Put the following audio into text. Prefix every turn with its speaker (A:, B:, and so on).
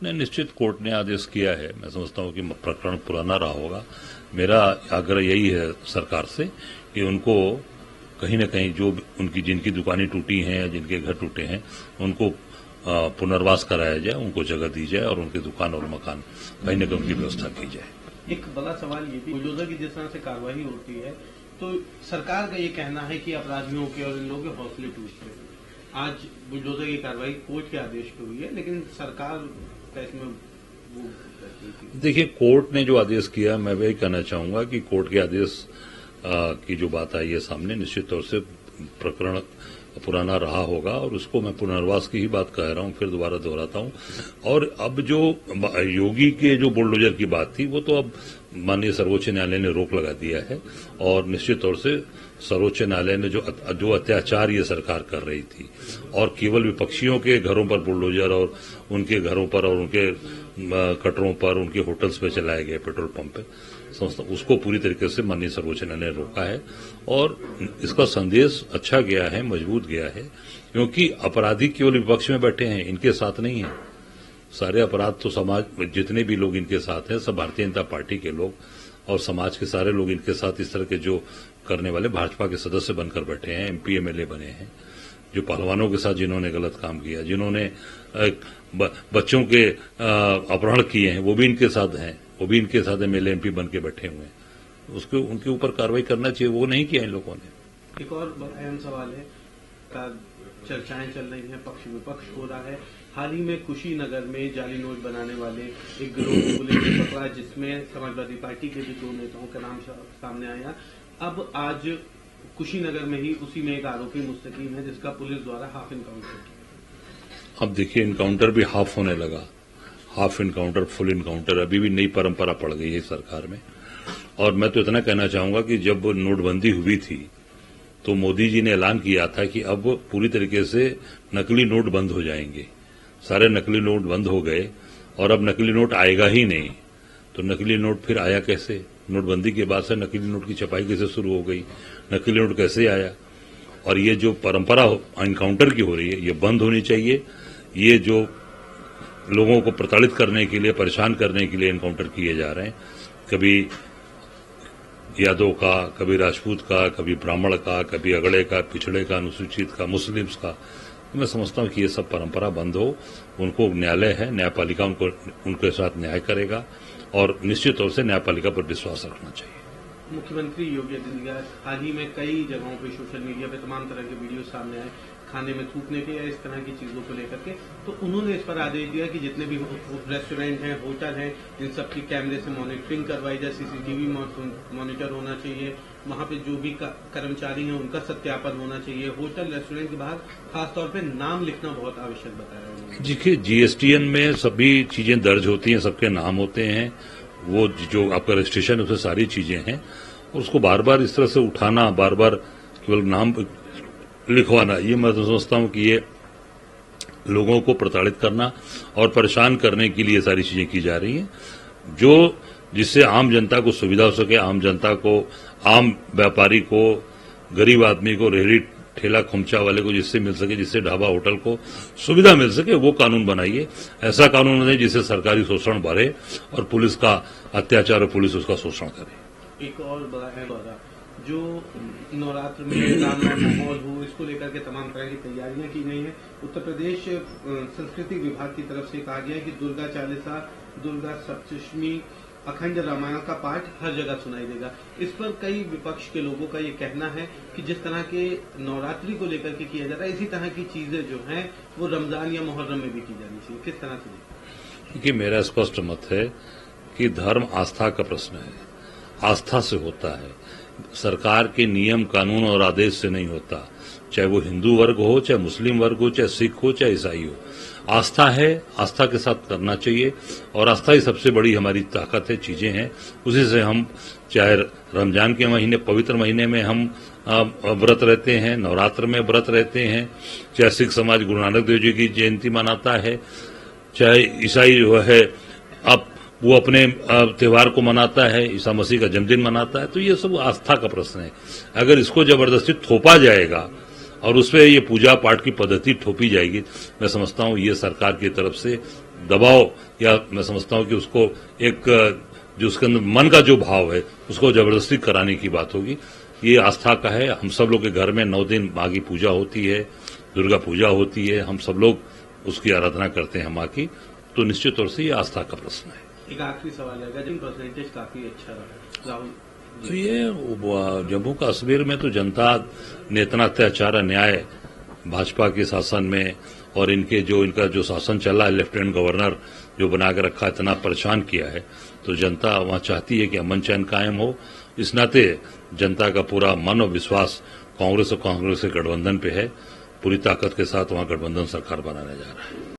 A: ने निश्चित कोर्ट ने आदेश किया है। मैं समझता हूं कि प्रकरण पुराना रहा होगा। मेरा आग्रह यही है सरकार से कि उनको कहीं न कहीं जो उनकी जिनकी दुकानें टूटी हैं या जिनके घर टूटे हैं उनको पुनर्वास कराया जाए, उनको जगह दी जाए और उनकी दुकान और मकान कहीं न कहीं उनकी व्यवस्था की जाए।
B: एक बड़ा सवाल ये भी, बुलडोजर की जिस तरह से कार्रवाई होती है तो सरकार का ये कहना है कि अपराधियों के और इन लोगों के हौसले टूटते हैं। आज बुलडोजर की कार्रवाई कोर्ट के आदेश पर हुई है, लेकिन सरकार का इसमें वो
A: देखिए, कोर्ट ने जो आदेश किया, मैं वही कहना चाहूंगा कि कोर्ट के आदेश की जो बात आई है सामने, निश्चित तौर से प्रकरण पुराना रहा होगा और उसको मैं पुनर्वास की ही बात कह रहा हूं, फिर दोबारा दोहराता हूं। और अब जो योगी के जो बुलडोजर की बात थी वो तो अब माननीय सर्वोच्च न्यायालय ने रोक लगा दिया है और निश्चित तौर से सर्वोच्च न्यायालय ने जो अत्याचार ये सरकार कर रही थी और केवल विपक्षियों के घरों पर बुलडोजर और उनके घरों पर और उनके कटरों पर, उनके होटल्स पे चलाए गए पेट्रोल पंप पे, उसको पूरी तरीके से माननीय सर्वोच्च न्यायालय ने रोका है और इसका संदेश अच्छा गया है, मजबूत गया है, क्योंकि अपराधी केवल विपक्ष में बैठे हैं, इनके साथ नहीं है। सारे अपराध तो समाज में जितने भी लोग इनके साथ हैं, सब भारतीय जनता पार्टी के लोग और समाज के सारे लोग इनके साथ इस तरह के जो करने वाले भाजपा के सदस्य बनकर बैठे हैं, एमपी एमएलए बने हैं, जो पहलवानों के साथ जिन्होंने गलत काम किया, जिन्होंने बच्चों के अपहरण किए हैं, वो भी इनके साथ हैं, वो भी इनके साथ एमएलए एमपी बन के बैठे हुए हैं। उसको उनके ऊपर कार्रवाई करना चाहिए, वो नहीं किया इन लोगों ने।
B: एक और अहम सवाल है, चर्चाएं चल रही हैं, पक्ष विपक्ष हो रहा है। हाल ही में कुशीनगर में जाली नोट बनाने वाले एक गिरोह को पुलिस ने पकड़ा, जिसमें समाजवादी पार्टी के भी 2 नेताओं का नाम सामने आया। अब आज कुशीनगर में ही उसी में एक आरोपी मुस्तकीम है जिसका पुलिस द्वारा हाफ इनकाउंटर किया।
A: अब देखिए, इनकाउंटर भी हाफ होने लगा, हाफ इनकाउंटर, फुल इनकाउंटर अभी भी नई परंपरा पड़ गई है सरकार में। और मैं तो इतना कहना चाहूंगा कि जब नोटबंदी हुई थी तो मोदी जी ने ऐलान किया था कि अब पूरी तरीके से नकली नोट बंद हो जाएंगे। सारे नकली नोट बंद हो गए और अब नकली नोट आएगा ही नहीं। तो नकली नोट फिर आया कैसे? नोटबंदी के बाद से नकली नोट की छपाई कैसे शुरू हो गई, नकली नोट कैसे आया? और ये जो परंपरा एनकाउंटर की हो रही है, ये बंद होनी चाहिए। ये जो लोगों को प्रताड़ित करने के लिए, परेशान करने के लिए एनकाउंटर किए जा रहे हैं, कभी यादव का, कभी राजपूत का, कभी ब्राह्मण का, कभी अगड़े का, पिछड़े का, अनुसूचित का, मुस्लिम्स का, तो मैं समझता हूं कि ये सब परंपरा बंद हो। उनको न्यायालय है, न्यायपालिका उनके साथ न्याय करेगा और निश्चित तौर से न्यायपालिका पर विश्वास रखना चाहिए।
B: मुख्यमंत्री योगी आदित्यनाथ हाल ही में कई जगहों पे सोशल मीडिया पे तमाम तरह के वीडियो सामने आए, खाने में थूकने के या इस तरह की चीजों को लेकर के, तो उन्होंने इस पर आदेश दिया कि जितने भी रेस्टोरेंट हैं, होटल हैं, इन सबकी कैमरे से मॉनिटरिंग करवाई जाए, सीसीटीवी मॉनिटर होना चाहिए, वहां पे जो भी कर्मचारी हैं उनका सत्यापन होना चाहिए, होटल रेस्टोरेंट के बाहर खासतौर पे नाम लिखना बहुत आवश्यक बताया उन्होंने।
A: देखिए, जीएसटीएन में सभी चीजें दर्ज होती हैं, सबके नाम होते हैं, वो जो आपका रजिस्ट्रेशन उसमें सारी चीजें हैं, और उसको बार बार इस तरह से उठाना, बार बार केवल नाम लिखवाना, ये मैं समझता हूं कि ये लोगों को प्रताड़ित करना और परेशान करने के लिए सारी चीजें की जा रही हैं, जो जिससे आम जनता को सुविधा हो सके, आम जनता को, आम व्यापारी को, गरीब आदमी को, रेहड़ी ठेला खुमचा वाले को जिससे मिल सके, जिससे ढाबा होटल को सुविधा मिल सके, वो कानून बनाइए। ऐसा कानून बने जिससे सरकारी शोषण बढ़े और पुलिस का अत्याचार और पुलिस उसका शोषण करे।
B: एक और बड़ा है जो नवरात्र में रामनवमी माहौल हो, इसको लेकर के तमाम तरह की तैयारियां की गई हैं। उत्तर प्रदेश संस्कृति विभाग की तरफ से कहा गया है कि दुर्गा चालीसा, दुर्गा सप्तमी, अखंड रामायण का पाठ हर जगह सुनाई देगा। इस पर कई विपक्ष के लोगों का ये कहना है कि जिस तरह के नवरात्रि को लेकर के किया जाता है, इसी तरह की चीजें जो हैं वो रमजान या मुहर्रम में भी की जानी चाहिए। किस तरह से?
A: देखिए, मेरा स्पष्ट मत है कि धर्म आस्था का प्रश्न है, आस्था से होता है, सरकार के नियम कानून और आदेश से नहीं होता। चाहे वो हिंदू वर्ग हो, चाहे मुस्लिम वर्ग हो, चाहे सिख हो, चाहे ईसाई हो, आस्था है, आस्था के साथ करना चाहिए और आस्था ही सबसे बड़ी हमारी ताकत है, चीजें हैं। उसी से हम, चाहे रमजान के महीने, पवित्र महीने में हम व्रत रहते हैं, नवरात्र में व्रत रहते हैं, चाहे सिख समाज गुरु नानक देव जी की जयंती मनाता है, चाहे ईसाई जो है अब वो अपने त्योहार को मनाता है, ईसा मसीह का जन्मदिन मनाता है। तो ये सब आस्था का प्रश्न है। अगर इसको जबरदस्ती थोपा जाएगा और उसमें ये पूजा पाठ की पद्धति थोपी जाएगी, मैं समझता हूं ये सरकार की तरफ से दबाव, या मैं समझता हूं कि उसको एक जो उसके अंदर मन का जो भाव है उसको जबरदस्ती कराने की बात होगी। ये आस्था का है। हम सब लोग के घर में 9 दिन माँ की पूजा होती है, दुर्गा पूजा होती है, हम सब लोग उसकी आराधना करते हैं माँ की, तो निश्चित तौर से ये आस्था का प्रश्न है।
B: एक आखिरी सवाल है, गजन परसेंटेज काफी अच्छा रहा राहुल
A: तो ये जम्मू कश्मीर में तो जनता ने इतना अत्याचार अन्याय भाजपा के शासन में और इनका जो शासन चला है, लेफ्टिनेंट गवर्नर जो बना के रखा, इतना परेशान किया है, तो जनता वहां चाहती है कि अमन चैन कायम हो। इस नाते जनता का पूरा मन और विश्वास कांग्रेस के गठबंधन पे है। पूरी ताकत के साथ वहां गठबंधन सरकार बनाने जा रहा है।